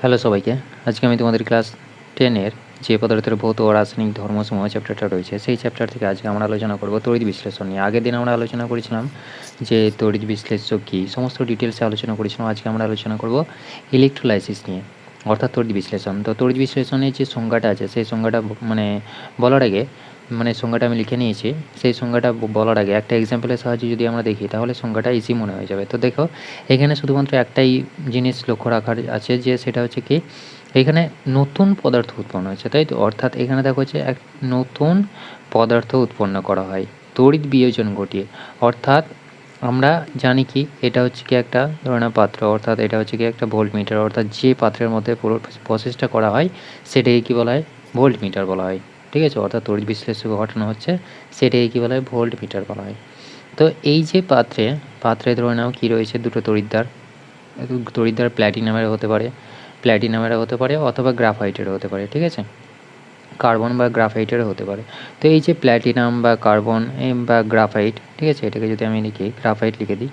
Hello সবাইকে। আজকে আমি তোমাদের ক্লাস 10 এর যে পদার্থের ভৌত ও রাসায়নিক ধর্মসমূহ চ্যাপ্টারটা রয়েছে, সেই চ্যাপ্টার থেকে আজকে আমরা আলোচনা করব তড়িৎ বিশ্লেষণ নিয়ে। আগের দিন আমরা আলোচনা করেছিলাম যে তড়িৎ বিশ্লেষ্য কী, সমস্ত ডিটেলসে আলোচনা করেছিলাম। আজকে আমরা আলোচনা করব ইলেকট্রোলাইসিস নিয়ে, অর্থাৎ তড়িৎ বিশ্লেষণ। তো তড়িৎ বিশ্লেষণের যে সংজ্ঞাটা আছে, সেই সংজ্ঞাটা বলার আগে সংজ্ঞাটা আমি লিখে নিয়েছি। সেই সংজ্ঞাটা বলার আগে একটা এক্সাম্পলের সাহায্যে যদি আমরা দেখি, তাহলে সংজ্ঞাটা ইজি মনে হয়ে যাবে। তো দেখো, এখানে শুধুমাত্র একটাই জিনিস লক্ষ্য রাখার আছে, যে সেটা হচ্ছে কি, এখানে নতুন পদার্থ উৎপন্ন হয়েছে, তাই তো। অর্থাৎ এখানে দেখো হচ্ছে এক নতুন পদার্থ উৎপন্ন করা হয় তড়িৎ বিয়োজন ঘটিয়ে। অর্থাৎ আমরা জানি কি, এটা হচ্ছে কি একটা ধরনের পাত্র, অর্থাৎ এটা হচ্ছে কি একটা ভোল্টমিটার। অর্থাৎ যে পাত্রের মধ্যে পুরো প্রসেসটা করা হয় সেটাকে কী বলা হয়? ভোল্টমিটার বলা হয়। ঠিক আছে, অর্থাৎ তড়িৎ বিশ্লেষ্য ঘটানো হচ্ছে সেটাকে কী বলা হয়? ভোল্টমিটার বলা হয়। তো এই যে পাত্রে ধরে নাও কী রয়েছে, দুটো তড়িৎদ্বার প্ল্যাটিনামের হতে পারে অথবা গ্রাফাইটেরও হতে পারে। ঠিক আছে, কার্বন বা গ্রাফাইটেরও হতে পারে। তো এই যে প্ল্যাটিনাম বা কার্বন বা গ্রাফাইট, ঠিক আছে, এটাকে যদি আমি লিখি গ্রাফাইট লিখে দিই,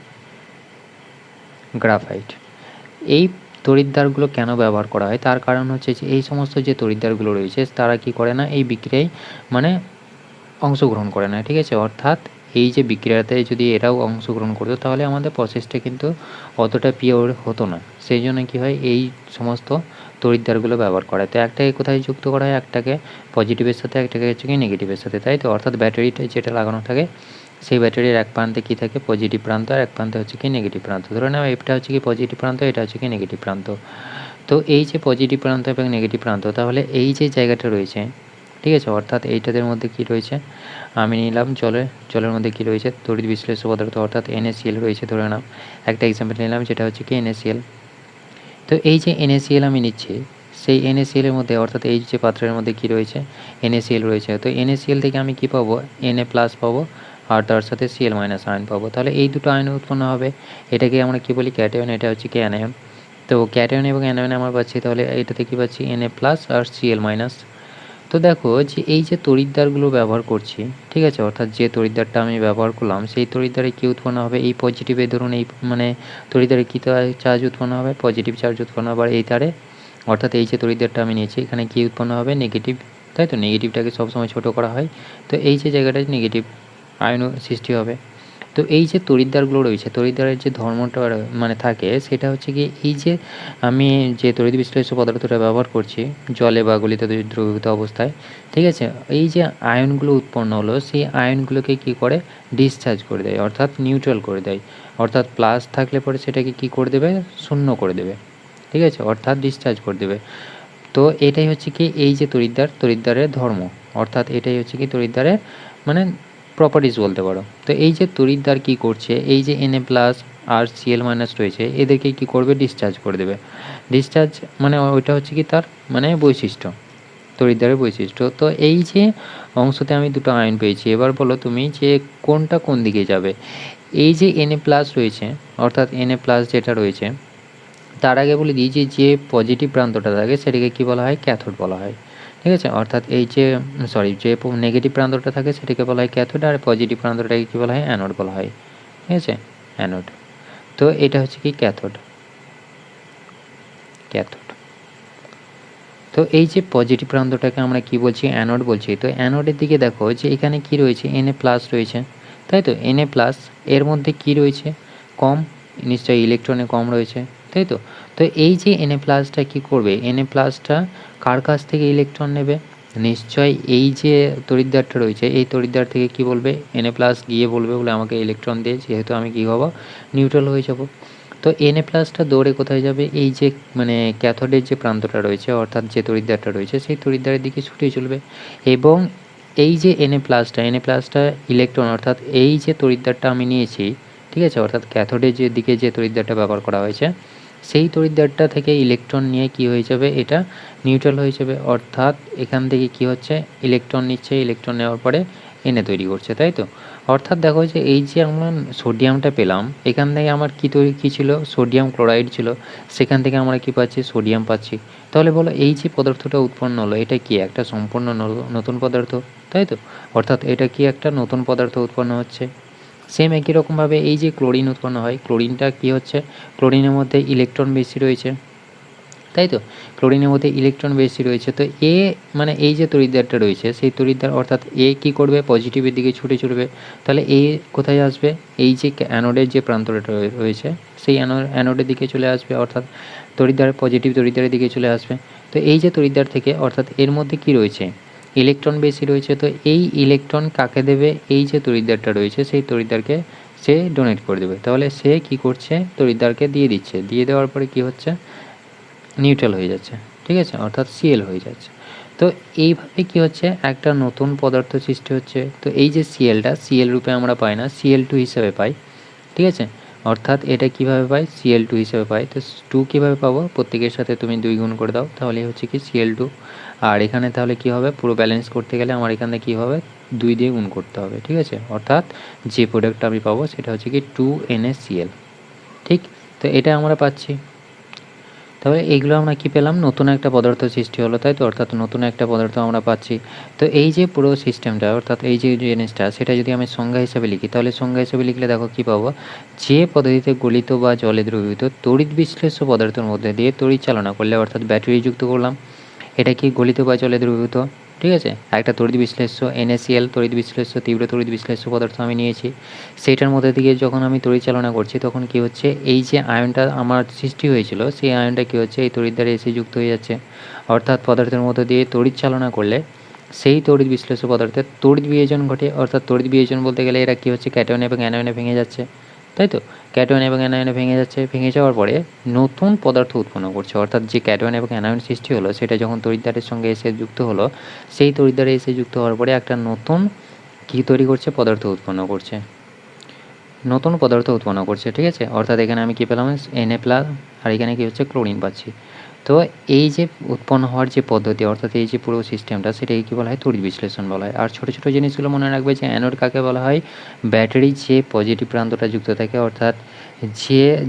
গ্রাফাইট। এই তড়িৎদ্বারগুলো কেন ব্যবহার করা হয়, তার কারণ হচ্ছে যে এই সমস্ত যে তড়িৎদ্বারগুলো রয়েছে তারা কি করে না, এই বিক্রিয়ায় অংশগ্রহণ করে না। ঠিক আছে, অর্থাৎ এই যে বিক্রিয়াতে যদি এরাও অংশগ্রহণ করতো, তাহলে আমাদের প্রসেসটা কিন্তু অতটা পিওর হতো না। সেই জন্য কী হয়, এই সমস্ত তড়িৎদ্বারগুলো ব্যবহার করা হয়। তো একটাকে কোথায় যুক্ত করা হয়? একটাকে পজিটিভের সাথে, একটাকে হচ্ছে কি নেগেটিভের সাথে, তাই তো। অর্থাৎ ব্যাটারিটা যেটা লাগানো থাকে, সেই ব্যাটারির এক প্রান্তে কী থাকে? পজিটিভ প্রান্ত, আর এক প্রান্তে হচ্ছে কি নেগেটিভ প্রান্ত। ধরে নাও এটা হচ্ছে কি পজিটিভ প্রান্ত, এটা হচ্ছে কি নেগেটিভ প্রান্ত। তো এই যে পজিটিভ প্রান্ত এবং নেগেটিভ প্রান্ত, তাহলে এই যে জায়গাটা রয়েছে, ঠিক আছে, অর্থাৎ এইটাদের মধ্যে কি রয়েছে, আমি নিলাম জলের মধ্যে কি রয়েছে? তড়িৎ বিশ্লেষ্য পদার্থ, অর্থাৎ NaCl রয়েছে। ধরে নাও একটা এক্সাম্পল নিলাম, যেটা হচ্ছে কি NaCl। তো এই যে NaCl আমি নিচ্ছি, সেই NaCl এর মধ্যে, অর্থাৎ এই যে পাত্রের মধ্যে কি রয়েছে? NaCl রয়েছে। তো NaCl থেকে আমি কি পাবো? Na প্লাস পাবো, আর তার সাথে Cl মাইনাস আয়ন পাবো। তাহলে এই দুটো আয়ন উৎপন্ন হবে। এটাকে আমরা কি বলি? ক্যাটায়ন। এটা হচ্ছে কি অ্যানায়ন। তো ক্যাটায়ন এবং অ্যানায়ন আমরা পাচ্ছি, তাহলে এটাতে কি পাচ্ছি? Na প্লাস আর Cl মাইনাস। তো দেখো যে এই যে তড়িৎদ্বারগুলো ব্যবহার করছি, ঠিক আছে, অর্থাৎ যে তড়িৎদ্বারটা আমি ব্যবহার করলাম, সেই তড়িৎদ্বারে কী উৎপন্ন হবে? এই পজিটিভে ধরুন এই তড়িৎদ্বারে কী চার্জ উৎপন্ন হবে? পজিটিভ চার্জ উৎপন্ন হবে। আর এই তারে, অর্থাৎ এই যে তড়িৎদ্বারটা আমি নিয়েছি, এখানে কী উৎপন্ন হবে? নেগেটিভ, তাই তো। নেগেটিভটাকে সবসময় ছোটো করা হয়। তো এই যে জায়গাটায় নেগেটিভ আয়ন সৃষ্টি হবে। তো এই যে তড়িৎদ্বারগুলো রয়েছে, তড়িৎদ্বারের যে ধর্মটা থাকে, সেটা হচ্ছে কি, এই যে আমি যে তড়িৎ বিশ্লেষ্য পদার্থটা ব্যবহার করছি জলে বা গলিত দ্রবীভূত অবস্থায়, ঠিক আছে, এই যে আয়নগুলো উৎপন্ন হলো, সেই আয়নগুলোকে কি করে? ডিসচার্জ করে দেয়, অর্থাৎ নিউট্রাল করে দেয়। অর্থাৎ প্লাস থাকলে পরে সেটাকে কি করে দেবে? শূন্য করে দেবে। ঠিক আছে, অর্থাৎ ডিসচার্জ করে দেবে। তো এটাই হচ্ছে কি এই যে তড়িৎদ্বারের ধর্ম, অর্থাৎ এটাই হচ্ছে কি তড়িৎদ্বারের প্রপার্টিস বলতে পারো। তো এই যে তড়িৎদ্বার কী করছে, এই যে Na প্লাস আর Cl মাইনাস রয়েছে, এদেরকে কী করবে? ডিসচার্জ করে দেবে। ডিসচার্জ ওইটা হচ্ছে কি তার বৈশিষ্ট্য, তড়িৎদ্বারের বৈশিষ্ট্য। তো এই যে অংশতে আমি দুটো আয়ন পেয়েছি, এবার বলো তুমি যে কোনটা কোন দিকে যাবে? এই যে Na প্লাস রয়েছে, অর্থাৎ Na প্লাস যেটা রয়েছে, তার আগে বলে দিই যে পজিটিভ প্রান্তটা থাকে সেটাকে কী বলা হয়? ক্যাথোড বলা হয়। ঠিক আছে, অর্থাৎ এই যে যে নেগেটিভ প্রান্তটা থাকে সেটাকে বলা হয় ক্যাথোড, আর পজিটিভ প্রান্তটাকে কী বলা হয়? অ্যানোড বলা হয়। ঠিক আছে, অ্যানোড। তো এটা হচ্ছে কি ক্যাথোড। তো এই যে পজিটিভ প্রান্তটাকে আমরা কি বলছি? অ্যানোড বলছি। তো অ্যানোডের দিকে দেখো যে এখানে কি রয়েছে? Na প্লাস রয়েছে, তাই তো। Na প্লাস এর মধ্যে কি রয়েছে? কম, নিশ্চয়ই ইলেকট্রনে কম রয়েছে, তাই তো। তো এই যে Na প্লাসটা কী করবে? Na প্লাসটা কার কাছ থেকে ইলেকট্রন নেবে? নিশ্চয়ই এই যে তড়িৎদ্বারটা রয়েছে, এই তড়িৎদ্বার থেকে কি বলবে? Na প্লাস গিয়ে বলবে বলে আমাকে ইলেকট্রন দিয়ে, যেহেতু আমি কী হব? নিউট্রাল হয়ে যাব। তো Na প্লাসটা দৌড়ে কোথায় যাবে? এই যে ক্যাথোডের যে প্রান্তটা রয়েছে, অর্থাৎ যে তড়িৎদ্বারটা রয়েছে, সেই তড়িৎদ্বারের দিকে ছুটে চলবে। এবং এই যে Na প্লাসটা ইলেকট্রন, অর্থাৎ এই যে তড়িৎদ্বারটা আমি নিয়েছি, ঠিক আছে, অর্থাৎ ক্যাথোডের যে দিকে যে তড়িৎদ্বারটা ব্যবহার করা হয়েছে, সেই তড়িৎদ্বারটা থেকে ইলেকট্রন নিয়ে কি হয়ে যাবে? এটা নিউট্রাল হয়ে যাবে। অর্থাৎ এখান থেকে কি হচ্ছে? ইলেকট্রন নিচ্ছে, ইলেকট্রন নেওয়ার পরে Na তৈরি করছে, তাই তো। অর্থাৎ দেখো যে এই যে আমরা সোডিয়ামটা পেলাম, এখান থেকে আমার কী ছিল? সোডিয়াম ক্লোরাইড ছিল, সেখান থেকে আমরা কি পাচ্ছি? সোডিয়াম পাচ্ছি। তাহলে বলো এই যে পদার্থটা উৎপন্ন হলো, এটা কি একটা সম্পূর্ণ নতুন পদার্থ, তাই তো। অর্থাৎ এটা কি একটা নতুন পদার্থ উৎপন্ন হচ্ছে। সেম একই রকমভাবে এই যে ক্লোরিন উৎপন্ন হয়, ক্লোরিনটা কি হচ্ছে? ক্লোরিনের মধ্যে ইলেকট্রন বেশি রয়েছে, তাই তো? ক্লোরিনের মধ্যে ইলেকট্রন বেশি রয়েছে, তো এ মানে এই যে তড়িৎদ্বারটা রয়েছে সেই তড়িৎদ্বার অর্থাৎ এ কী করবে, পজিটিভের দিকে ছুটে ছুটবে। তাহলে এ কোথায় আসবে, এই যে অ্যানোডের যে প্রান্তটা রয়েছে সেই অ্যানোডের দিকে চলে আসবে, অর্থাৎ তড়িৎদ্বার পজিটিভ তড়িৎদ্বারের দিকে চলে আসবে। তো এই যে তড়িৎদ্বার থেকে অর্থাৎ এর মধ্যে কি রয়েছে, ইলেকট্রন বেশি রয়েছে, তো এই ইলেকট্রন কাকে দেবে, এই যে তড়িৎদ্বারটা রয়েছে সেই তড়িৎদ্বারকে সে ডোনেট করে দেবে। তাহলে সে কি করছে, তড়িৎদ্বারকে দিয়ে দিচ্ছে, দিয়ে দেওয়ার পরে কি হচ্ছে, নিউট্রাল হয়ে যাচ্ছে, ঠিক আছে, অর্থাৎ সিএল হয়ে যাচ্ছে। তো এইভাবে কি হচ্ছে, একটা নতুন পদার্থ সৃষ্টি হচ্ছে। তো এই যে সিএলটা সিএল রূপে আমরা পাই না, সিএল2 হিসেবে পাই, ঠিক আছে, অর্থাৎ এটা কিভাবে পাই, সিএল2 হিসেবে পাই। তো 2 কীভাবে পাবো, প্রত্যেকের সাথে তুমি 2 গুণ করে দাও, তাহলে হচ্ছে কি সিএল2। আর এখানে তাহলে কি হবে, পুরো ব্যালেন্স করতে গেলে আমার এখানে কি হবে, 2 দিয়ে গুণ করতে হবে, ঠিক আছে, অর্থাৎ যে প্রোডাক্টটা আমি পাবো সেটা হচ্ছে কি 2NaCl, ঠিক। তো এটা আমরা পাচ্ছি। তাহলে এইগুলো আমরা কী পেলাম, নতুন একটা পদার্থ সৃষ্টি হলো, তাই তো, অর্থাৎ নতুন একটা পদার্থ আমরা পাচ্ছি। তো এই যে পুরো সিস্টেমটা অর্থাৎ এই যে জিনিসটা সেটা যদি আমি সংজ্ঞা হিসাবে লিখি, তাহলে সংজ্ঞা হিসাবে লিখলে দেখো কী পাবো, যে পদ্ধতিতে গলিত বা জলে দ্রবীভূত তড়িৎ বিশ্লেষ্য পদার্থের মধ্যে দিয়ে তড়িৎ চালনা করলে, অর্থাৎ ব্যাটারি যুক্ত করলাম, এটা কি গলিত বা জলে দ্রবীভূত, ঠিক আছে, একটা তড়িৎ বিশ্লেষ্য NaCl তড়িৎ বিশ্লেষ্য তীব্র তড়িৎ বিশ্লেষ্য পদার্থ আমি নিয়েছি। সেইটার মধ্যে দিয়ে যখন আমি তড়িৎ চালনা করছি তখন কি হচ্ছে, এই যে আয়নটা আমার সৃষ্টি হয়েছিল সেই আয়নটা কি হচ্ছে, এই তড়িৎ দ্বারা এসে যুক্ত হয়ে যাচ্ছে, অর্থাৎ পদার্থের মধ্যে দিয়ে তড়িৎ চালনা করলে সেই তড়িৎ বিশ্লেষ্য পদার্থের তড়িৎ বিয়োজন ঘটে, অর্থাৎ তড়িৎ বিয়োজন বলতে গেলে এরা কী হচ্ছে, ক্যাটায়ন এবং অ্যানায়নে ভেঙে যাচ্ছে, তাই তো, ক্যাটায়ন এবং অ্যানায়নে ভেঙে যাচ্ছে, ভেঙে যাওয়ার পরে নতুন পদার্থ উৎপন্ন করছে, অর্থাৎ যে ক্যাটায়ন এবং অ্যানায়ন সৃষ্টি হলো সেটা যখন তড়িৎদ্বারের সঙ্গে এসে যুক্ত হলো, সেই তড়িৎদ্বারে এসে যুক্ত হওয়ার পরে একটা নতুন কী তৈরি করছে, পদার্থ উৎপন্ন করছে, নতুন পদার্থ উৎপন্ন করছে, ঠিক আছে, অর্থাৎ এখানে আমি কী পেলাম, Na+, আর এখানে কী হচ্ছে, ক্লোরিন পাচ্ছি। তো এই যে উৎপন্ন হওয়ার যে পদ্ধতি অর্থাৎ এই যে পুরো সিস্টেমটা সেটাকে কী বলা হয়, তড়িৎ বিশ্লেষণ বলা হয়। আর ছোটো ছোটো জিনিসগুলো মনে রাখবে যে অ্যানোড কাকে বলা হয়, ব্যাটারির যে পজিটিভ প্রান্তটা যুক্ত থাকে, অর্থাৎ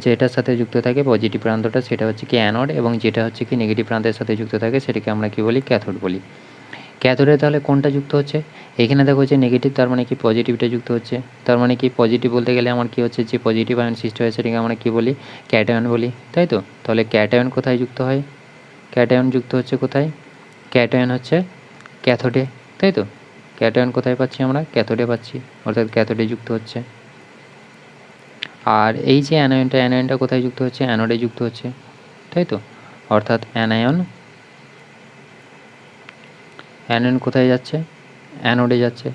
যেটার সাথে যুক্ত থাকে পজিটিভ প্রান্তটা সেটা হচ্ছে কি অ্যানোড, এবং যেটা হচ্ছে কি নেগেটিভ প্রান্তের সাথে যুক্ত থাকে সেটাকে আমরা কী বলি, ক্যাথোড বলি। ক্যাথোডে তাহলে কোনটা যুক্ত হচ্ছে, এখানে দেখো যে নেগেটিভ, তার মানে কি পজিটিভটা যুক্ত হচ্ছে, তার মানে কি পজিটিভ বলতে গেলে আমার কি হচ্ছে, যে পজিটিভ আয়ন সৃষ্টি হয় সেটাকে আমরা কী বলি, ক্যাটায়ন বলি, তাই তো। তাহলে ক্যাটায়ন কোথায় যুক্ত হয়, ক্যাটায়ন যুক্ত হচ্ছে কোথায়, ক্যাটায়ন হচ্ছে ক্যাথোডে, তাই তো, ক্যাটায়ন কোথায় পাচ্ছি আমরা, ক্যাথোডে পাচ্ছি, অর্থাৎ ক্যাথোডে যুক্ত হচ্ছে। আর এই যে অ্যানায়নটা কোথায় যুক্ত হচ্ছে, অ্যানোডে যুক্ত হচ্ছে, তাই তো, অর্থাৎ অ্যানায়ন কোথায় যাচ্ছে, অ্যানোডে যাচ্ছে,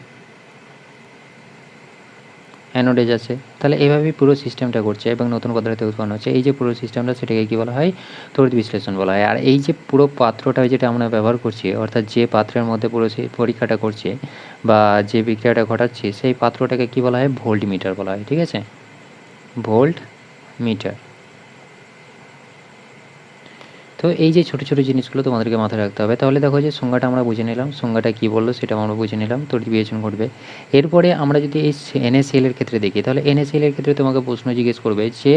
অ্যানোডে যাচ্ছে। তাহলে এভাবেই পুরো সিস্টেমটা করছে এবং নতুন পদার্থ উৎপন্ন হচ্ছে। এই যে পুরো সিস্টেমটা সেটাকে কী বলা হয়, তড়িৎ বিশ্লেষণ বলা হয়। আর এই যে পুরো পাত্রটা যেটা আমরা ব্যবহার করছি, অর্থাৎ যে পাত্রের মধ্যে পুরো সেই পরীক্ষাটা করছি বা যে বিক্রিয়াটা ঘটাচ্ছি সেই পাত্রটাকে কী বলা হয়, ভোল্ট মিটার বলা হয়, ঠিক আছে, ভোল্ট মিটার। তো এই যে ছোটো ছোটো জিনিসগুলো তোমাদেরকে মাথায় রাখতে হবে। তাহলে দেখো যে সংজ্ঞাটা আমরা বুঝে নিলাম, সংজ্ঞাটা কী বললো সেটাও আমরা বুঝে নিলাম, তড়িৎ বিয়োজন ঘটবে। এরপরে আমরা যদি এই NaCl এর ক্ষেত্রে দেখি, তাহলে NaCl এর ক্ষেত্রে তোমাকে প্রশ্ন জিজ্ঞেস করবে যে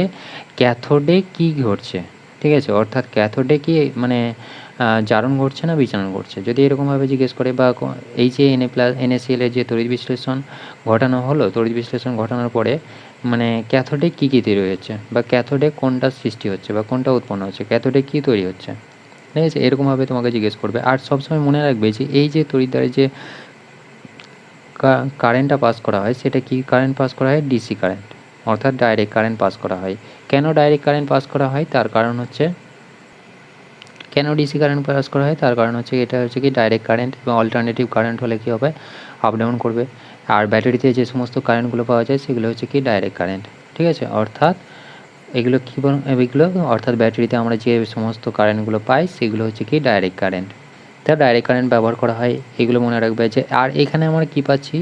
ক্যাথোডে কী ঘটছে, ঠিক আছে, অর্থাৎ ক্যাথোডে কি মানে জারণ ঘটছে না বিজারণ ঘটছে, যদি এরকমভাবে জিজ্ঞেস করে, বা এই যে NaCl এর যে তড়িৎ বিশ্লেষণ ঘটানো হলো, তড়িৎ বিশ্লেষণ ঘটানোর পরে মানে ক্যাথোডে কী কী তৈরি হচ্ছে, বা ক্যাথোডে কোনটা সৃষ্টি হচ্ছে বা কোনটা উৎপন্ন হচ্ছে, ক্যাথোডে কী তৈরি হচ্ছে, ঠিক আছে, এরকমভাবে তোমাকে জিজ্ঞেস করবে। আর সবসময় মনে রাখবে যে এই যে তড়িৎদ্বারে যে কারেন্টটা পাস করা হয় সেটা কি কারেন্ট পাস করা হয়, ডিসি কারেন্ট, অর্থাৎ ডাইরেক্ট কারেন্ট পাস করা হয়। কেন ডাইরেক্ট কারেন্ট পাস করা হয়, তার কারণ হচ্ছে, কেন ডিসি কারেন্ট পাস করা হয়, তার কারণ হচ্ছে এটা হচ্ছে কি ডাইরেক্ট কারেন্ট, এবং অল্টারনেটিভ কারেন্ট হলে কী হবে, আপ ডাউন করবে। আর ব্যাটারিতে যে সমস্ত কারেন্টগুলো পাওয়া যায় সেগুলো হচ্ছে কি ডাইরেক্ট কারেন্ট, ঠিক আছে, অর্থাৎ এগুলো কী এগুলো অর্থাৎ ব্যাটারিতে আমরা যে সমস্ত কারেন্টগুলো পাই সেগুলো হচ্ছে কি ডাইরেক্ট কারেন্ট। তা ডাইরেক্ট কারেন্ট ব্যবহার করা হয়, এগুলো মনে রাখবে যে। আর এখানে আমরা কী পাচ্ছি,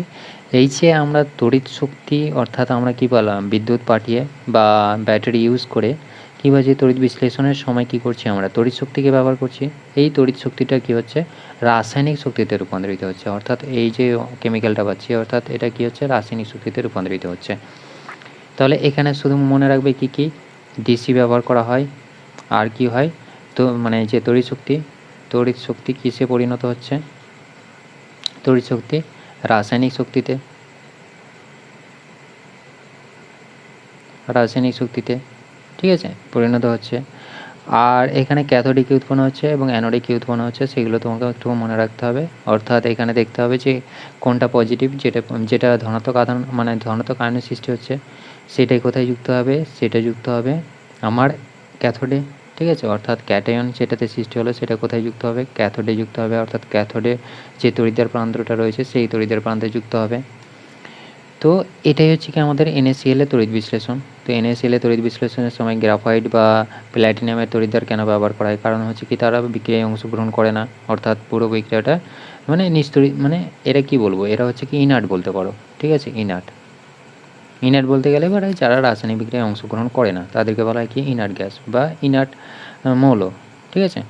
এই যে আমরা তড়িৎ শক্তি অর্থাৎ আমরা কী পেলাম, বিদ্যুৎ পাঠিয়ে বা ব্যাটারি ইউজ করে কী পাচ্ছি, তড়িৎ বিশ্লেষণের সময় কী করছি, আমরা তড়িৎ শক্তিকে ব্যবহার করছি। এই তড়িৎ শক্তিটা কী হচ্ছে, রাসায়নিক শক্তিতে রূপান্তরিত হচ্ছে, অর্থাৎ এই যে কেমিক্যালটা পাচ্ছি অর্থাৎ এটা কী হচ্ছে, রাসায়নিক শক্তিতে রূপান্তরিত হচ্ছে। তাহলে এখানে শুধু মনে রাখবে কী কী, ডিসি ব্যবহার করা হয়, আর কি হয়, তো মানে যে তড়িৎ শক্তি কিসে পরিণত হচ্ছে, তড়িৎ শক্তি রাসায়নিক শক্তিতে, ঠিক আছে, পরিণত হচ্ছে। আর এখানে ক্যাথোডে কী উৎপন্ন হচ্ছে এবং অ্যানোডে কী উৎপন্ন হচ্ছে সেগুলো তোমাকে একটু মনে রাখতে হবে। অর্থাৎ এখানে দেখতে হবে যে কোনটা পজিটিভ, যেটা ধনাত্মক আধান মানে ধনাত্মক আয়নের সৃষ্টি হচ্ছে সেটাই কোথায় যুক্ত হবে, সেটা যুক্ত হবে আমার ক্যাথোডে, ঠিক আছে। অর্থাৎ ক্যাটায়ন যেটাতে সৃষ্টি হলো সেটা কোথায় যুক্ত হবে, ক্যাথোডে যুক্ত হবে। অর্থাৎ ক্যাথোডে যে তড়িৎদ্বার প্রান্তটা রয়েছে সেই তড়িৎদ্বার প্রান্তে যুক্ত হবে। তো এটাই হচ্ছে কি আমাদের NaCl এর তড়িৎ বিশ্লেষণ। তো NaCl এর তড়িৎ বিশ্লেষণের সময় গ্রাফাইট বা প্ল্যাটিনামের তড়িৎদ্বার কেন ব্যবহার করা হয়, কারণ হচ্ছে কি তারা বিক্রিয়ায় অংশগ্রহণ করে না, অর্থাৎ পুরো বিক্রিয়াটা মানে নিস্তড়িৎ, মানে এরা কি বলবো, এরা হচ্ছে কি ইনার্ট বলতে পারো, ঠিক আছে। ইনার্ট বলতে গেলে এবারে যারা রাসায়নিক বিক্রিয়ায় অংশগ্রহণ করে না তাদেরকে বলা হয় কি ইনার্ট গ্যাস বা ইনার্ট মৌল, ঠিক আছে।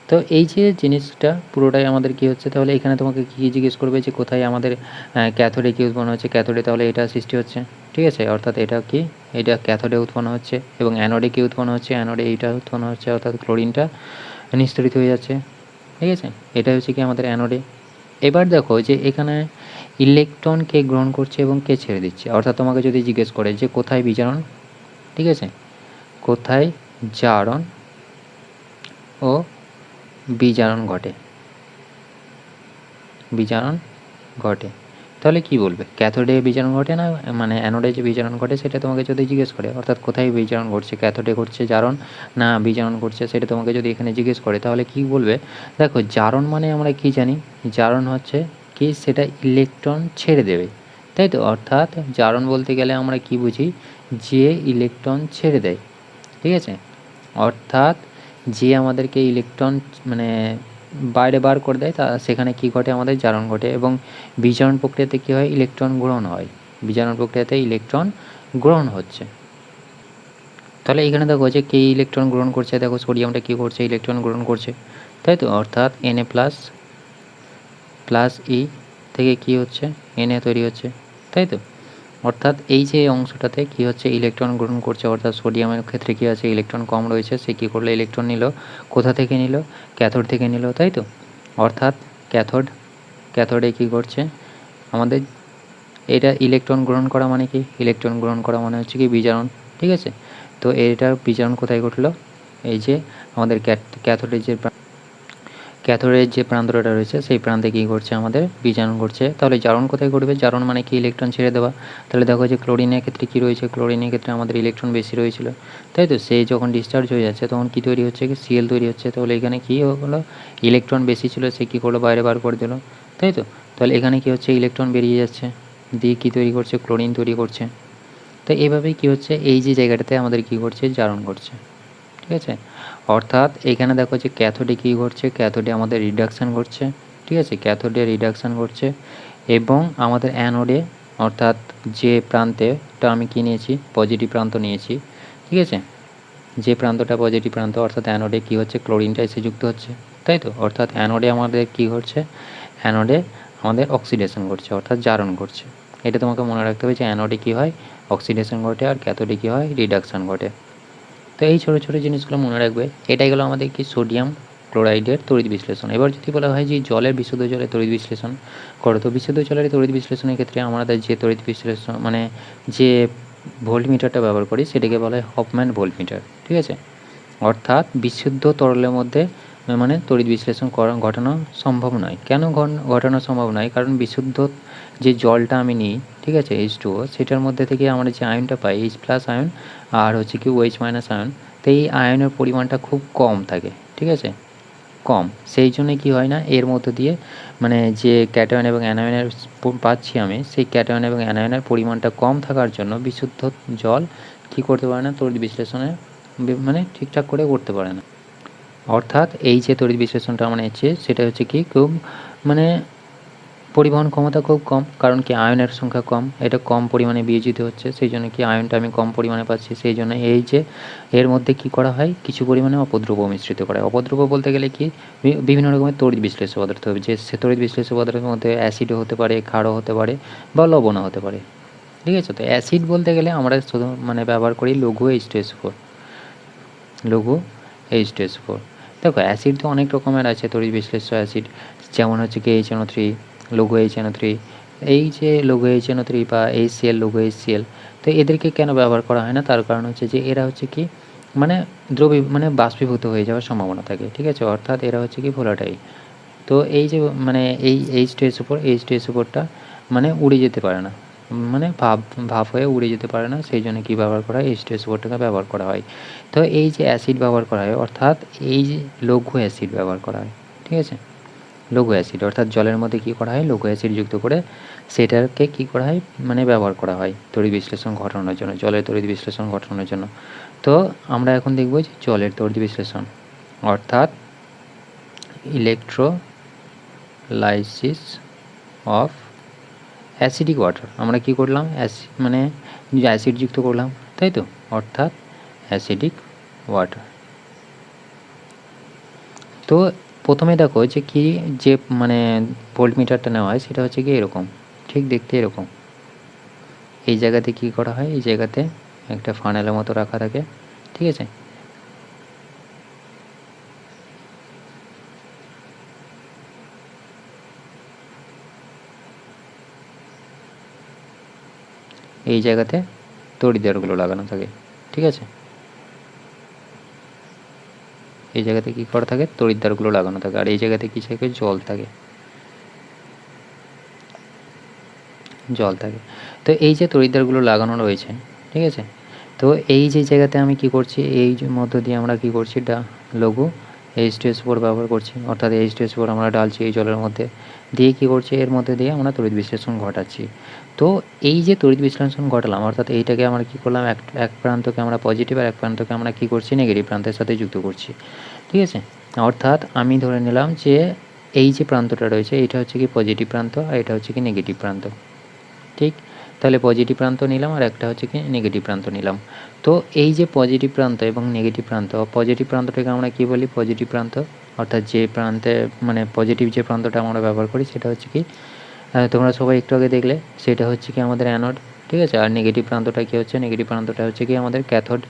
তো এই যে জিনিসটা পুরোটাই আমাদের কী হচ্ছে, তাহলে এখানে তোমাকে কী জিজ্ঞেস করবে যে কোথায় আমাদের ক্যাথোডে কী উৎপন্ন হচ্ছে, ক্যাথোডে তাহলে এটা সৃষ্টি হচ্ছে, ঠিক আছে। অর্থাৎ এটা কি, এটা ক্যাথোডে উৎপন্ন হচ্ছে। এবং অ্যানোডে কী উৎপন্ন হচ্ছে, অ্যানোডে এইটা উৎপন্ন হচ্ছে, অর্থাৎ ক্লোরিনটা নিস্তরিত হয়ে যাচ্ছে, ঠিক আছে। এটা হচ্ছে কি আমাদের অ্যানোডে। এবার দেখো যে এখানে ইলেকট্রন কে গ্রহণ করছে এবং কে ছেড়ে দিচ্ছে। অর্থাৎ তোমাকে যদি জিজ্ঞেস করে যে কোথায় বিজারণ, ঠিক আছে, কোথায় জারণ ও বিজারণ ঘটে, তাহলে কি বলবে, ক্যাথোডে বিজারণ ঘটে না মানে অ্যানোডে যে বিজারণ ঘটে সেটা তোমাকে যদি জিজ্ঞেস করে, অর্থাৎ কোথায় বিজারণ ঘটছে, ক্যাথোডে ঘটছে জারণ না বিজারণ ঘটছে, সেটা তোমাকে যদি এখানে জিজ্ঞেস করে তাহলে কি বলবে। দেখো জারণ মানে আমরা কি জানি, জারণ হচ্ছে কি সেটা ইলেকট্রন ছেড়ে দেবে, তাই তো। অর্থাৎ জারণ বলতে গেলে আমরা কি বুঝি, যে ইলেকট্রন ছেড়ে দেয়, ঠিক আছে। অর্থাৎ যে আমাদেরকে ইলেকট্রন মানে বাইরে বার করে দেয়, তা সেখানে কী ঘটে, আমাদের জারণ ঘটে। এবং বিজারণ প্রক্রিয়াতে কী হয়, ইলেকট্রন গ্রহণ হয়, বিজারণ প্রক্রিয়াতে ইলেকট্রন গ্রহণ হচ্ছে। তাহলে এখানে দেখো যে কে ইলেকট্রন গ্রহণ করছে, দেখো সোডিয়ামটা কী করছে, ইলেকট্রন গ্রহণ করছে, তাই তো। অর্থাৎ Na প্লাস ই থেকে কী হচ্ছে, Na তৈরি হচ্ছে, তাই তো। অর্থাৎ এই যে অংশটাতে কী হচ্ছে, ইলেকট্রন গ্রহণ করছে। অর্থাৎ সোডিয়ামের ক্ষেত্রে কী আছে, ইলেকট্রন কম রয়েছে, সে কী করলো, ইলেকট্রন নিল, কোথা থেকে নিল, ক্যাথোড থেকে নিল, তাই তো। অর্থাৎ ক্যাথোডে কী করছে আমাদের, এটা ইলেকট্রন গ্রহণ করা মানে কি, ইলেকট্রন গ্রহণ করা মানে হচ্ছে কি বিজারণ, ঠিক আছে। তো এটা বিজারণ কোথায় ঘটলো, এই যে আমাদের ক্যাথোডের যে প্রান্তটা রয়েছে সেই প্রান্তে কী ঘটছে, আমাদের বিজারণ ঘটছে। তাহলে জারণ কোথায় ঘটবে, জারণ মানে কি ইলেকট্রন ছেড়ে দেওয়া। তাহলে দেখো যে ক্লোরিনের ক্ষেত্রে কী রয়েছে, ক্লোরিনের ক্ষেত্রে আমাদের ইলেকট্রন বেশি রয়েছিল, তাই তো। সে যখন ডিসচার্জ হয়ে যাচ্ছে তখন কী তৈরি হচ্ছে, কি Cl তৈরি হচ্ছে। তাহলে এখানে কী হলো, ইলেকট্রন বেশি ছিল, সে কী করলো, বাইরে বার করে দিল, তাই তো। তাহলে এখানে কী হচ্ছে, ইলেকট্রন বেরিয়ে যাচ্ছে, দিয়ে কী তৈরি করছে, ক্লোরিন তৈরি করছে। তো এইভাবেই কী হচ্ছে, এই যে জায়গাটাতে আমাদের কী ঘটছে, জারণ ঘটছে, ঠিক আছে। অর্থাৎ এখানে দেখো যে ক্যাথোডে কী ঘটছে, ক্যাথোডে আমাদের রিডাকশান ঘটছে, ঠিক আছে, ক্যাথোডে রিডাকশান ঘটছে। এবং আমাদের অ্যানোডে, অর্থাৎ যে প্রান্তেটা আমি কী নিয়েছি, পজিটিভ প্রান্ত নিয়েছি, ঠিক আছে, যে প্রান্তটা পজিটিভ প্রান্ত, অর্থাৎ অ্যানোডে কী হচ্ছে, ক্লোরিনটা এসে যুক্ত হচ্ছে, তাই তো। অর্থাৎ অ্যানোডে আমাদের কী ঘটছে, অ্যানোডে আমাদের অক্সিডেশন ঘটছে, অর্থাৎ জারণ ঘটছে। এটা তোমাকে মনে রাখতে হবে যে অ্যানোডে কী হয়, অক্সিডেশন ঘটে, আর ক্যাথোডে কী হয়, রিডাকশান ঘটে। তো এই ছোটো ছোটো জিনিসগুলো মনে রাখবে। এটাই গেলো আমাদের কি সোডিয়াম ক্লোরাইডের তড়িৎ বিশ্লেষণ। এবার যদি বলা হয় যে জলের বিশুদ্ধ জলের তড়িৎ বিশ্লেষণ করো, তো বিশুদ্ধ জলের তড়িৎ বিশ্লেষণের ক্ষেত্রে আমাদের যে তড়িৎ বিশ্লেষণ মানে যে ভোল্টমিটারটা ব্যবহার করি সেটাকে বলা হয় হফম্যান ভোল্টমিটার, ঠিক আছে। অর্থাৎ বিশুদ্ধ তরলের মধ্যে মানে তড়িৎ বিশ্লেষণ ঘটানো সম্ভব নয়। কেন ঘটানো সম্ভব নয়, কারণ বিশুদ্ধ যে জলটা আমি নিই, ঠিক আছে, H2O, সেটার মধ্যে থেকে আমরা যে আয়নটা পাই H+ আয়ন আর হচ্ছে কি OH- আয়ন, তো এই আয়নের পরিমাণটা খুব কম থাকে, ঠিক আছে, কম। সেই জন্য কী হয় না, এর মধ্য দিয়ে মানে যে ক্যাটায়ন এবং অ্যানায়নের পাচ্ছি আমি, সেই ক্যাটায়ন এবং অ্যানায়নের পরিমাণটা কম থাকার জন্য বিশুদ্ধ জল কী করতে পারে না, তড়িৎ বিশ্লেষণে মানে ঠিকঠাক করে করতে পারে না। অর্থাৎ এই যে তড়িৎ বিশ্লেষণটা আমরা নিচ্ছি সেটা হচ্ছে কি খুব মানে পরিবহন ক্ষমতা খুব কম, কারণ কি আয়নের সংখ্যা কম, এটা কম পরিমাণে বিয়োজিত হচ্ছে, সেই জন্য কি আয়নটা আমি কম পরিমাণে পাচ্ছি। সেই জন্য এই যে এর মধ্যে কি করা হয়, কিছু পরিমাণে অপদ্রব্য মিশ্রিত করা হয়। অপদ্রব্য বলতে গেলে কি বিভিন্ন রকমের তড়িৎ বিশ্লেষ্য পদার্থ হবে, যে সে তড়িৎ বিশ্লেষ্য পদার্থের মধ্যে অ্যাসিডও হতে পারে, ক্ষারও হতে পারে বা লবণও হতে পারে, ঠিক আছে। তো অ্যাসিড বলতে গেলে আমরা শুধু মানে ব্যবহার করি লঘু H2SO4, লঘু H2SO4। দেখো অ্যাসিড তো অনেক রকমের আছে তড়িৎ বিশ্লেষ্য অ্যাসিড, যেমন হচ্ছে কি HNO3, লঘু HNO3, এই যে লঘু HNO3 বা HCl, লঘু HCl। তো এদেরকে কেন ব্যবহার করা হয় না, তার কারণ হচ্ছে যে এরা হচ্ছে কি মানে মানে বাষ্পীভূত হয়ে যাওয়ার সম্ভাবনা থাকে, ঠিক আছে, অর্থাৎ এরা হচ্ছে কি ভোলাটাইল। তো এই যে মানে এই H2SO4টা মানে উড়ে যেতে পারে না, মানে ভাপ হয়ে উড়ে যেতে পারে না, সেই জন্য কী ব্যবহার করা হয়, H2SO4টাকে ব্যবহার করা হয়। তো এই যে অ্যাসিড ব্যবহার করা হয়, অর্থাৎ এই যে লঘু অ্যাসিড ব্যবহার করা হয়, ঠিক আছে, লঘু অ্যাসিড অর্থাৎ জলের মধ্যে কী করা হয়, লঘু অ্যাসিড যুক্ত করে সেটাকে কী করা হয়, মানে ব্যবহার করা হয় তড়িৎ বিশ্লেষণ ঘটানোর জন্য, জলের তড়িৎ বিশ্লেষণ ঘটানোর জন্য। তো আমরা এখন দেখব যে জলের তড়িৎ বিশ্লেষণ, অর্থাৎ ইলেকট্রোলাইসিস অফ অ্যাসিডিক ওয়াটার। আমরা কি করলাম, মানে অ্যাসিড যুক্ত করলাম, তাই তো, অর্থাৎ অ্যাসিডিক ওয়াটার। তো প্রথমে দেখো যে কি যে মানে ভোল্টমিটারটা নেওয়া হয় সেটা হচ্ছে কি এরকম, ঠিক দেখতে এরকম। এই জায়গাতে কি করা হয়, এই জায়গাতে একটা ফানেলের মতো রাখা থাকে, ঠিক আছে। এই জায়গাতে তড়িৎদ্বারগুলো লাগানো থাকে, ঠিক আছে, এই জায়গাতে কি করা থাকে, তড়িৎদ্বারগুলো লাগানো থাকে, আর এই জায়গাতে কি থাকে, জল থাকে, জল থাকে। তো এই যে তড়িৎদ্বারগুলো লাগানো রয়েছে, ঠিক আছে, তো এই যে জায়গাতে আমি কি করছি, এই যে মধ্য দিয়ে আমরা কি করছি, লঘু H2SO4 ব্যবহার করছি, অর্থাৎ H2SO4 আমরা ঢালছি এই জলের মধ্যে, দিয়ে কি করছি, এর মধ্যে দিয়ে আমরা তড়িৎ বিশ্লেষণ ঘটাচ্ছি। তো এই যে তড়িৎ বিশ্লেষণ ঘটালাম, অর্থাৎ এইটাকে আমরা কি করলাম, এক প্রান্তকে আমরা পজিটিভ আর এক প্রান্তকে আমরা কি করছি, নেগেটিভ প্রান্তের সাথে যুক্ত করছি, ঠিক আছে। অর্থাৎ আমি ধরে নিলাম যে এই যে প্রান্তটা রয়েছে এটা হচ্ছে কি পজিটিভ প্রান্ত আর এটা হচ্ছে কি নেগেটিভ প্রান্ত, ঠিক। তাহলে পজিটিভ প্রান্ত নিলাম আর একটা হচ্ছে কি নেগেটিভ প্রান্ত নিলাম। তো এই যে পজিটিভ প্রান্ত এবং নেগেটিভ প্রান্ত, পজিটিভ প্রান্তটাকে আমরা কি বলি, পজিটিভ প্রান্ত, অর্থাৎ যে প্রান্তে মানে পজিটিভ যে প্রান্তটা আমরা ব্যবহার করি সেটা হচ্ছে কি, তোমরা সবাই একটু আগে দেখলে, সেটা হচ্ছে কি আমাদের অ্যানোড, ঠিক আছে। আর নেগেটিভ প্রান্তটা কী হচ্ছে, নেগেটিভ প্রান্তটা হচ্ছে কি আমাদের ক্যাথোড।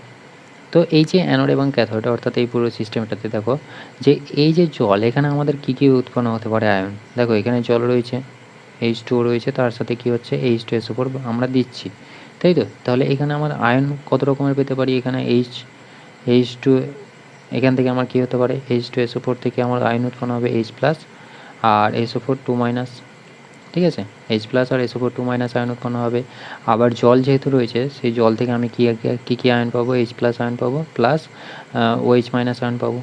তো এই যে অ্যানোড এবং ক্যাথোড, অর্থাৎ এই পুরো সিস্টেমটাতে দেখো যে এই যে জল, এখানে আমাদের কী কী উৎপন্ন হতে পারে আয়ন, দেখো এখানে জল রয়েছে, H2O রয়েছে, তার সাথে কি হচ্ছে H2SO4 আমরা দিচ্ছি, তাই তো। তাহলে এখানে আমার আয়ন কত রকমের পেতে পারি, এখানে H2, এখান থেকে আমার কী হতে পারে, H2SO4 থেকে আমার আয়ন উৎপন্ন হবে H+, আর SO4 2-, ঠিক আছে, H+ আর SO4 2- আয়ন উৎপন্ন হবে। আবার জল যেহেতু রয়েছে, সেই জল থেকে আমি কী আয়ন পাবো, H+ আয়ন পাবো, প্লাস OH- আয়ন পাবো,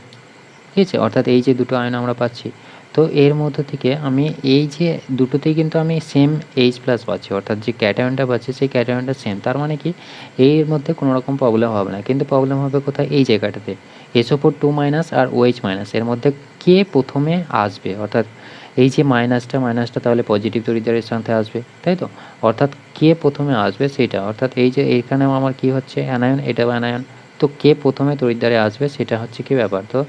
ঠিক আছে, অর্থাৎ এই যে দুটো আয়ন আমরা পাচ্ছি। তো এর মধ্য থেকে আমি এই যে দুটোতেই কিন্তু আমি সেম H+ পাচ্ছি, অর্থাৎ যে ক্যাটায়নটা পাচ্ছি সেই ক্যাটায়নটা সেম, তার মানে কি এর মধ্যে কোনো রকম প্রবলেম হবে না। কিন্তু প্রবলেম হবে কোথায়, এই জায়গাটাতে SO4 2- আর OH- এর মধ্যে কে প্রথমে আসবে, অর্থাৎ এই যে মাইনাসটা তাহলে পজিটিভ তড়িৎদ্বারের সাথে আসবে, তাই তো, অর্থাৎ কে প্রথমে আসবে সেটা, অর্থাৎ এই যে এখানেও আমার কি হচ্ছে অ্যানায়ন, এটাও অ্যানায়ন, তো কে প্রথমে তড়িৎদ্বারে আসবে সেটা হচ্ছে কি ব্যাপার। তো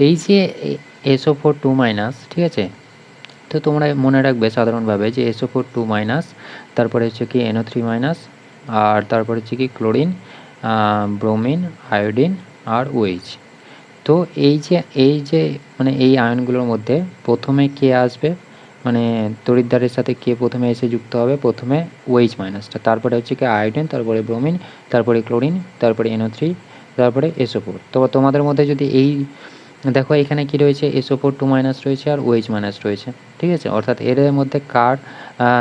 এই যে SO4 2-, ঠিক আছে, তো তোমরা মনে রাখবে সাধারণভাবে যে SO4 2-, তারপরে হচ্ছে কি NO3-, আর তারপরে হচ্ছে কি ক্লোরিন, ব্রোমিন, আয়োডিন আর OH। তো এই যে মানে এই আয়নগুলোর মধ্যে প্রথমে কে আসবে, মানে তড়িৎদ্বারের সাথে কে প্রথমে এসে যুক্ত হবে, প্রথমে OH-টা, তারপরে হচ্ছে কি আয়োডিন, তারপরে ব্রোমিন, তারপরে ক্লোরিন, তারপরে NO3, তারপরে SO4। তো তোমাদের মধ্যে যদি এই দেখো এখানে কি রয়েছে, SO4 2- রয়েছে আর OH- রয়েছে, ঠিক আছে, অর্থাৎ এর মধ্যে কার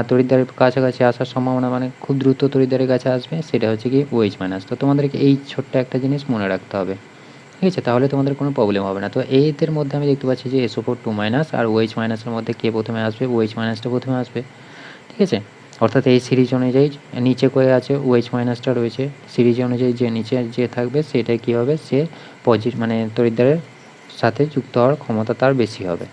তড়িৎদ্বারের কাছাকাছি আসার সম্ভাবনা, মানে খুব দ্রুত তড়িৎদ্বারের কাছে আসবে, সেটা হচ্ছে কি OH-। তো তোমাদেরকে এই ছোট্ট একটা জিনিস মনে রাখতে হবে, ঠিক আছে, তাহলে তোমাদের কোনো প্রবলেম হবে না। তো এদের মধ্যে আমি দেখতে পাচ্ছি যে SO4 2- আর OH- মধ্যে কে প্রথমে আসবে, OH- প্রথমে আসবে, ঠিক আছে, অর্থাৎ এই সিরিজ অনুযায়ী নিচে করে আছে OH- রয়েছে, সিরিজ অনুযায়ী যে নিচে যে থাকবে সেটাই কী হবে, সে মানে তড়িৎদ্বারের সাথে যুক্ত হওয়ার ক্ষমতা তার বেশি হবে,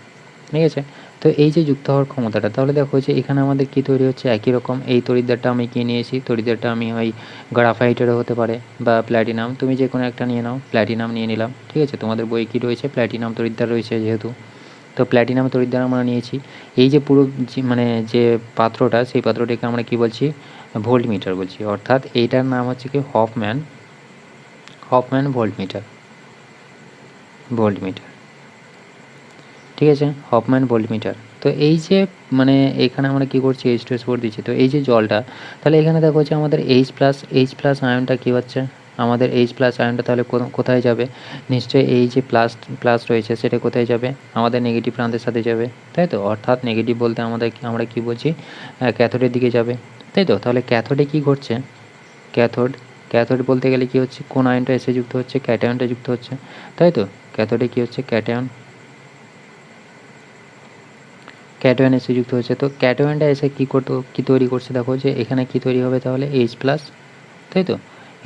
ঠিক আছে। তো এই যে যুক্ত হওয়ার ক্ষমতাটা, তাহলে দেখো যে এখানে আমাদের কী তৈরি হচ্ছে, একই রকম এই তড়িৎদ্বারটা আমি কী নিয়েছি, তড়িৎদ্বারটা আমি ওই গ্রাফাইটেরও হতে পারে বা প্ল্যাটিনাম, তুমি যে কোনো একটা নিয়ে নাও, প্ল্যাটিনাম নিয়ে নিলাম, ঠিক আছে, তোমাদের বই কী রয়েছে, প্ল্যাটিনাম তড়িৎদ্বার রয়েছে যেহেতু, তো প্ল্যাটিনাম তড়িৎদ্বার আমরা নিয়েছি। এই যে পুরো মানে যে পাত্রটা, সেই পাত্রটাকে আমরা কী বলছি, ভোল্টমিটার বলছি, অর্থাৎ এইটার নাম হচ্ছে কি হফম্যান ভোল্টমিটার, ঠিক আছে, হফম্যান ভোল্টমিটার। তো এই যে মানে এখানে আমরা কী করছি, H2SO4 দিচ্ছি, তো এই যে জলটা, তাহলে এখানে দেখো হচ্ছে আমাদের H+ আয়নটা কী হচ্ছে, আমাদের এইচ প্লাস আয়নটা তাহলে কোথায় যাবে? নিশ্চয়ই এই যে প্লাস রয়েছে সেটা কোথায় যাবে? আমাদের নেগেটিভ প্রান্তের সাথে যাবে, তাই তো? অর্থাৎ নেগেটিভ বলতে আমরা কি বলছি? ক্যাথোডের দিকে যাবে, তাই তো? তাহলে ক্যাথোডে কী ঘটছে? ক্যাথোড বলতে গেলে কী হচ্ছে? কোন আয়নটা এসে যুক্ত হচ্ছে? ক্যাটায়নটা যুক্ত হচ্ছে, তাই তো? ক্যাথোডে কী হচ্ছে? ক্যাটায়ন এসে যুক্ত হচ্ছে। তো ক্যাটায়নটা এসে কী তৈরি করছে? দেখো যে এখানে কী তৈরি হবে তাহলে? এইচ প্লাস, তাই তো?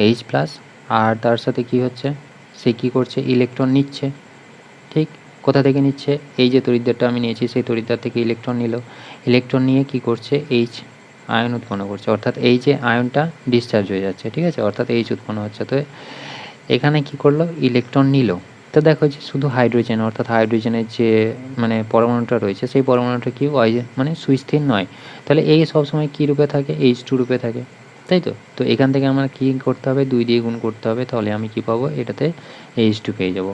এইচ প্লাস, আর তার সাথে কি হচ্ছে? সে কী করছে? ইলেকট্রন নিচ্ছে, ঠিক? কোথা থেকে নিচ্ছে? এই যে তড়িৎদ্বারটা আমি নিয়েছি সেই তড়িৎদ্বার থেকে ইলেকট্রন নিল। ইলেকট্রন নিয়ে কী করছে? এইচ আয়ন উৎপন্ন করছে, অর্থাৎ এই যে আয়নটা ডিসচার্জ হয়ে যাচ্ছে, ঠিক আছে? অর্থাৎ এইচ উৎপন্ন হচ্ছে। তো এখানে কি করলো? ইলেকট্রন নিল। তো দেখো যে শুধু হাইড্রোজেন, অর্থাৎ হাইড্রোজেনের যে পরমাণুটা রয়েছে সেই পরমাণুটা কি সুস্থির নয়। তাহলে এই সবসময় কী রূপে থাকে? H2 রূপে থাকে, তাই তো? তো এখান থেকে আমার কী করতে হবে? 2 দিয়ে গুণ করতে হবে, তাহলে আমি কি পাবো? এটাতে H2 পেয়ে যাব,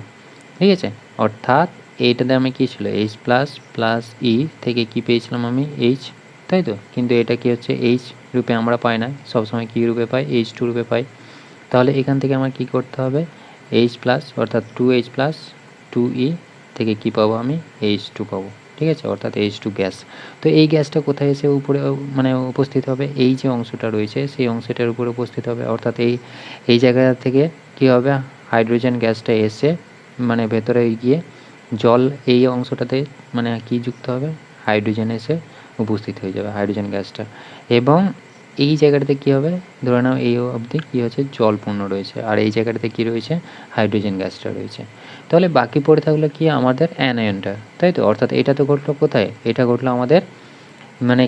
ঠিক আছে? অর্থাৎ এইটাতে আমি কী ছিল? H প্লাস প্লাস ই থেকে কী পেয়েছিলাম আমি? H, তাই তো? কিন্তু এটা কি হচ্ছে? H রূপে আমরা পাই না, সবসময় কী রূপে পাই? H2 রূপে পাই। তাহলে এখান থেকে আমার কী করতে হবে? H প্লাস অর্থাৎ 2H প্লাস 2E থেকে কী পাবো আমি? H2 পাবো, ঠিক আছে? অর্থাৎ H2 গ্যাস। তো এই গ্যাসটা কোথায় এসে উপরে উপস্থিত হবে? এই যে অংশটা রয়েছে সেই অংশটার উপরে উপস্থিত হবে, অর্থাৎ এই জায়গা থেকে কী হবে? হাইড্রোজেন গ্যাসটা এসে ভেতরে গিয়ে জল এই অংশটাতে কি যুক্ত হবে? হাইড্রোজেন এসে উপস্থিত হয়ে যাবে, হাইড্রোজেন গ্যাসটা। এবং এই জায়গাটাতে কী হবে? ধরে নাও এই অবধি কী হচ্ছে? জল পূর্ণ রয়েছে, আর এই জায়গাটাতে কী রয়েছে? হাইড্রোজেন গ্যাসটা রয়েছে। তাহলে বাকি পড়ে থাকলো কি? আমাদের অ্যানায়নটা, তাই তো? অর্থাৎ এটা তো ঘটলো কোথায়? এটা ঘটলো আমাদের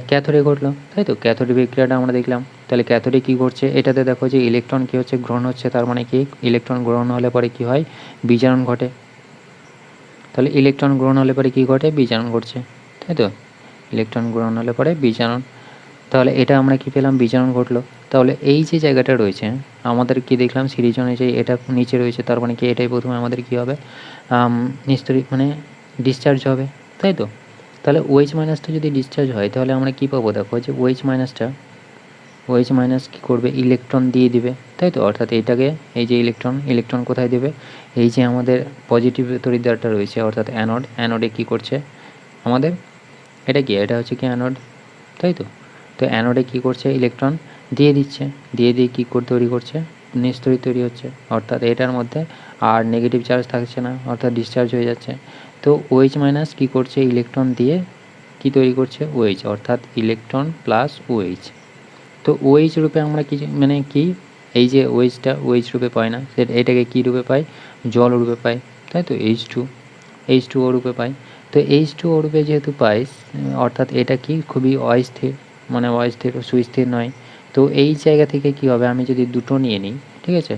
ক্যাথোডে ঘটলো, তাই তো? ক্যাথোডে বিক্রিয়াটা আমরা দেখলাম। তাহলে ক্যাথোডে কী ঘটছে? এটাতে দেখো যে ইলেকট্রন কী হচ্ছে? গ্রহণ হচ্ছে। তার মানে কি? ইলেকট্রন গ্রহণ হলে পরে কী হয়? বিজারণ ঘটে। তাহলে ইলেকট্রন গ্রহণ হলে পরে কী ঘটে? বিজারণ ঘটছে, তাই তো? ইলেকট্রন গ্রহণ হলে পরে বিজারণ। তাহলে এটা আমরা কি পেলাম? বিজারণ ঘটলো। তাহলে এই যে জায়গাটা রয়েছে আমাদের কি দেখলাম? সিরিজ অনুযায়ী এটা নিচে রয়েছে, তার মানে কি? এটাই প্রথমে আমাদের কী হবে? নিস্তড়িত ডিসচার্জ হবে, তাই তো? তাহলে OH মাইনাসটা যদি ডিসচার্জ হয় তাহলে আমরা কী পাবো? দেখো যে OH মাইনাস কী করবে? ইলেকট্রন দিয়ে দিবে, তাই তো? অর্থাৎ এইটাকে, এই যে ইলেকট্রন কোথায় দেবে? এই যে আমাদের পজিটিভ তড়িৎদ্বারটা রয়েছে অর্থাৎ অ্যানোডে কী করছে আমাদের? এটা কি? এটা হচ্ছে কি অ্যানোড, তাই তো? তো অ্যানোডে কী করছে? ইলেকট্রন দিয়ে দিচ্ছে, দিয়ে কী তৈরি করছে? নিস্তড়িত তৈরি হচ্ছে, অর্থাৎ এটার মধ্যে আর নেগেটিভ চার্জ থাকছে না, অর্থাৎ ডিসচার্জ হয়ে যাচ্ছে। তো OH মাইনাস কী করছে? ইলেকট্রন দিয়ে কী তৈরি করছে? OH, অর্থাৎ ইলেকট্রন প্লাস OH। তো OH রূপে আমরা কি কি এই যে OHটা OH রূপে পাই না, এটাকে কী রূপে পাই? জল রূপে পাই, তাই তো? H2O রূপে পাই। তো H2O রূপে যেহেতু পাই, অর্থাৎ এটা কি? খুবই অস্থির, সুস্থির নয়। তো এই জায়গা থেকে কী হবে? আমি যদি দুটো নিয়ে নিই, ঠিক আছে?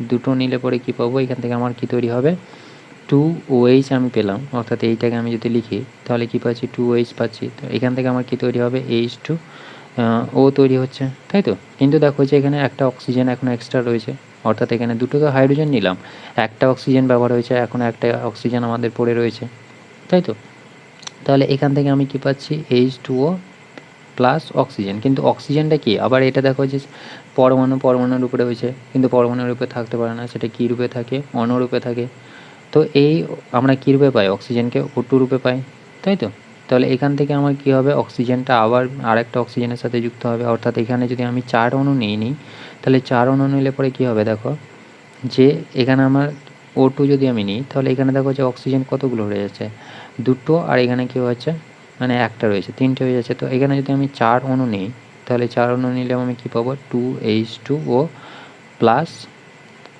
দুটো নিলে পরে কী পাবো? এখান থেকে আমার কী তৈরি হবে? 2OH আমি পেলাম, অর্থাৎ এইটাকে আমি যদি লিখি তাহলে কী পাচ্ছি? 2OH পাচ্ছি। তো এখান থেকে আমার কী তৈরি হবে? H2O তৈরি হচ্ছে, তাই তো? কিন্তু দেখো যে এখানে একটা অক্সিজেন এখনও এক্সট্রা রয়েছে, অর্থাৎ এখানে দুটো তো হাইড্রোজেন নিলাম, একটা অক্সিজেন ব্যবহার হয়েছে, এখনও একটা অক্সিজেন আমাদের পড়ে রয়েছে, তাই তো? তাহলে এখান থেকে আমি কী পাচ্ছি? H2O plus oxygen. কিন্তু অক্সিজেনটা কি? আবার এটা দেখো যে পরমাণুর উপরে রয়েছে, কিন্তু পরমাণুর রূপে থাকতে পারে না, সেটা কী রূপে থাকে? অণুরূপে থাকে। তো এই আমরা কী রূপে পাই? অক্সিজেনকে O2 রূপে পাই, তাই তো? তাহলে এখান থেকে আমার কী হবে? অক্সিজেনটা আবার আরেকটা অক্সিজেনের সাথে যুক্ত হবে, অর্থাৎ এখানে যদি আমি 4 অণু নিই তাহলে 4 অণু নিলে পরে কী হবে? দেখো যে এখানে আমার O2 যদি আমি নিই তাহলে এখানে দেখো যে অক্সিজেন কতগুলো হয়ে যাচ্ছে? দুটো, আর এখানে কী হচ্ছে? একটা রয়েছে, 3টে হয়ে যাচ্ছে। তো এখানে যদি আমি 4 অণু নিই তাহলে 4 অণু নিলে আমি কী পাবো? 2H2O plus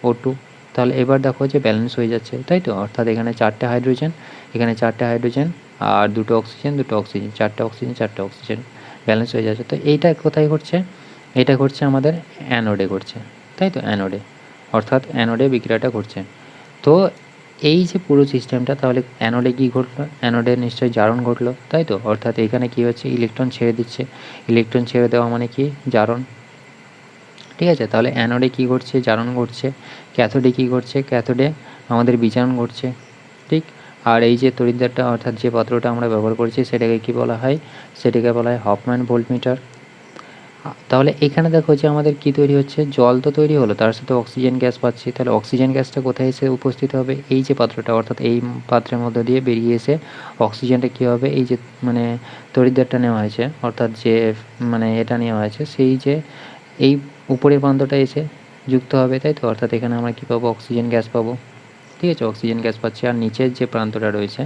O2। তাহলে এবার দেখো যে ব্যালেন্স হয়ে যাচ্ছে, তাই তো? অর্থাৎ এখানে 4টে হাইড্রোজেন, এখানে 4টে হাইড্রোজেন, আর দুটো অক্সিজেন, 4টে অক্সিজেন ব্যালেন্স হয়ে যাচ্ছে। তো এইটা কোথায় ঘটছে? এটা ঘটছে আমাদের অ্যানোডে ঘটছে, তাই তো? অ্যানোডে, অর্থাৎ অ্যানোডে বিক্রিয়াটা ঘটছে। তো এই যে পুরো সিস্টেমটা, তাহলে অ্যানোডে কী ঘটলো? অ্যানোডে নিশ্চয়ই জারণ ঘটলো, তাই তো? অর্থাৎ এখানে কী হচ্ছে? ইলেকট্রন ছেড়ে দিচ্ছে। ইলেকট্রন ছেড়ে দেওয়া মানে কি? জারণ, ঠিক আছে? তাহলে অ্যানোডে কী ঘটছে? জারণ ঘটছে। ক্যাথোডে কী ঘটছে? ক্যাথোডে আমাদের বিজারণ ঘটছে, ঠিক? আর এই যে তড়িৎদ্বারটা অর্থাৎ যে পাত্রটা আমরা ব্যবহার করছি সেটাকে কী বলা হয়? সেটাকে বলা হয় হফম্যান ভোল্টমিটার। তাহলে এখানে দেখো যে আমাদের কি তৈরি হচ্ছে, জল তো তৈরি হলো, তার সাথে অক্সিজেন গ্যাস পাচ্ছি। তাহলে অক্সিজেন গ্যাসটা কোথায় এসে উপস্থিত হবে, এই যে পাত্রটা, অর্থাৎ এই পাত্রের মধ্যে দিয়ে বেরিয়ে এসে অক্সিজেনটা কী হবে, এই যে মানে তড়িৎদ্বারটা নেওয়া হয়েছে, অর্থাৎ যে মানে এটা নেওয়া হয়েছে, সেই যে এই উপরের প্রান্তটা এসে যুক্ত হবে, তাই তো। অর্থাৎ এখানে আমরা কী পাবো, অক্সিজেন গ্যাস পাবো, ঠিক আছে, অক্সিজেন গ্যাস পাচ্ছি। আর নিচের যে প্রান্তটা রয়েছে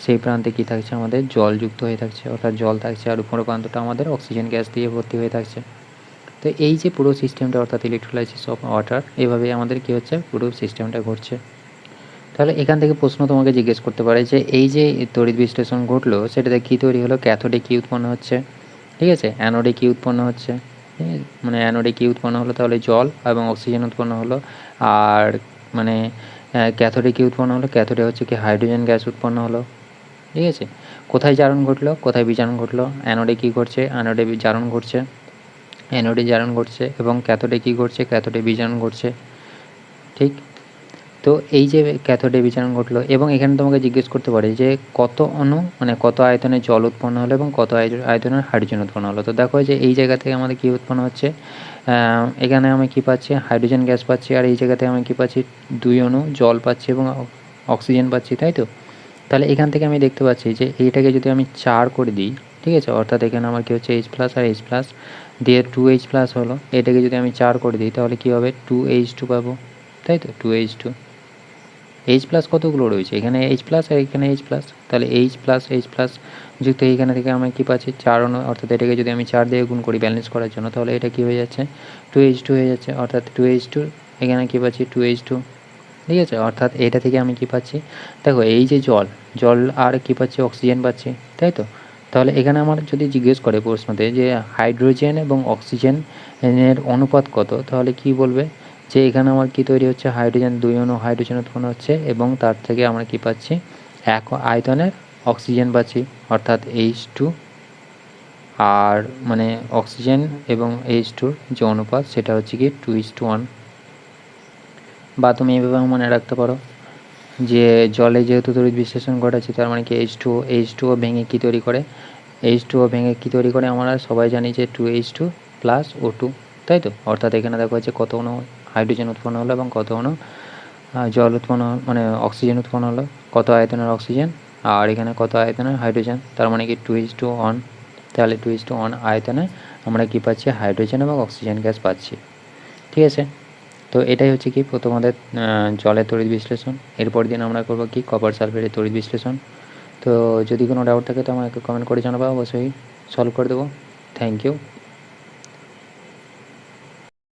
সেই প্রান্তে কী থাকছে, আমাদের জল যুক্ত হয়ে থাকছে, অর্থাৎ জল থাকছে। আর উপরের প্রান্তটা আমাদের অক্সিজেন গ্যাস দিয়ে ভর্তি হয়ে থাকছে। তো এই যে পুরো সিস্টেমটা, অর্থাৎ ইলেকট্রোলাইসিস অফ ওয়াটার, এভাবেই আমাদের কী হচ্ছে, পুরো সিস্টেমটা ঘটছে। তাহলে এখান থেকে প্রশ্ন তোমাকে জিজ্ঞেস করতে পারে যে এই যে তড়িৎ বিশ্লেষণ ঘটলো সেটাতে কী তৈরি হলো, ক্যাথোডে কী উৎপন্ন হচ্ছে, ঠিক আছে, অ্যানোডে কী উৎপন্ন হচ্ছে, মানে অ্যানোডে কী উৎপন্ন হলো, তাহলে জল এবং অক্সিজেন উৎপন্ন হলো। আর মানে ক্যাথোডে কী উৎপন্ন হলো, ক্যাথোডে হচ্ছে কি হাইড্রোজেন গ্যাস উৎপন্ন হলো, ঠিক আছে। কোথায় জারণ ঘটলো, কোথায় বিজারণ ঘটলো, অ্যানোডে কী ঘটছে, অ্যানোডে জারণ ঘটছে, অ্যানোডে জারণ ঘটছে, এবং ক্যাথোডে কী ঘটছে, ক্যাথোডে বিজারণ ঘটছে, ঠিক। তো এই যে ক্যাথোডে বিজারণ ঘটলো, এবং এখানে তোমাকে জিজ্ঞেস করতে পারে যে কত অণু মানে কত আয়তনে জল উৎপন্ন হলো এবং কত আয়তনের হাইড্রোজেন উৎপন্ন হলো। তো দেখো যে এই জায়গা থেকে আমাদের কী উৎপন্ন হচ্ছে, এখানে আমি কী পাচ্ছি, হাইড্রোজেন গ্যাস পাচ্ছি, আর এই জায়গাতে আমি কী পাচ্ছি, 2 অণু জল পাচ্ছি এবং অক্সিজেন পাচ্ছি, তাই তো। তাহলে এখান থেকে আমি দেখতে পাচ্ছি যে এইটাকে যদি আমি 4 করে দিই, ঠিক আছে, অর্থাৎ এখানে আমার কী হচ্ছে, H+ আর H+ দিয়ে 2H+ হলো, এটাকে যদি আমি 4 করে দিই তাহলে কী হবে, 2H2 পাবো, তাই তো, 2H2। H+ কতগুলো রয়েছে, এখানে H+ আর এখানে H+, তাহলে H+H+ যুক্ত এইখানে থেকে আমি কী পাচ্ছি, 4 অণু, অর্থাৎ এটাকে যদি আমি 4 দিয়ে গুণ করি ব্যালেন্স করার জন্য, তাহলে এটা কী হয়ে যাচ্ছে, 2H2 হয়ে যাচ্ছে, অর্থাৎ 2H2, এখানে কী পাচ্ছি, 2H2, ঠিক আছে। অর্থাৎ এটা থেকে আমি কী পাচ্ছি, দেখো এই যে জল আর কী পাচ্ছি, অক্সিজেন পাচ্ছি, তাই তো। তাহলে এখানে আমার যদি জিজ্ঞেস করে প্রশ্নতে যে হাইড্রোজেন এবং অক্সিজেন এর অনুপাত কত, তাহলে কি বলবে যে এখানে আমার কী তৈরি হচ্ছে, হাইড্রোজেন 2 অণু হাইড্রোজেন উৎপন্ন হচ্ছে, এবং তার থেকে আমরা কী পাচ্ছি, 1 আয়তনের অক্সিজেন পাচ্ছি, অর্থাৎ H2। আর মানে অক্সিজেন এবং H2-র যে অনুপাত সেটা হচ্ছে কি 2:1। বা তুমি এভাবে মনে রাখতে পারো যে জলে যেহেতু তড়িৎ বিশ্লেষণ ঘটাচ্ছে, তার মানে কি H2O ভেঙে কী তৈরি করে, H2O ভেঙে কী তৈরি করে, আমরা সবাই জানি যে 2H2 + O2, তাই তো। অর্থাৎ এখানে দেখো হচ্ছে কত অণু হাইড্রোজেন উৎপন্ন হলো এবং কত অণু জল উৎপন্ন মানে অক্সিজেন উৎপন্ন হলো, কত আয়তনের অক্সিজেন আর এখানে কত আয়তনের হাইড্রোজেন, তার মানে কি 2:1। তাহলে 2:1 আয়তনে আমরা কী পাচ্ছি, হাইড্রোজেন এবং অক্সিজেন গ্যাস পাচ্ছি, ঠিক আছে। তো এটাই হচ্ছে কি তোমাদের জলের তড়িৎ বিশ্লেষণ। এরপর দিন আমরা করব কি, কপার সালফেটের তড়িৎ বিশ্লেষণ। তো যদি কোনো ডাউট থাকে তো আমাকে কমেন্ট করে জানাবা, অবশ্যই সলভ করে দেবো। Thank you.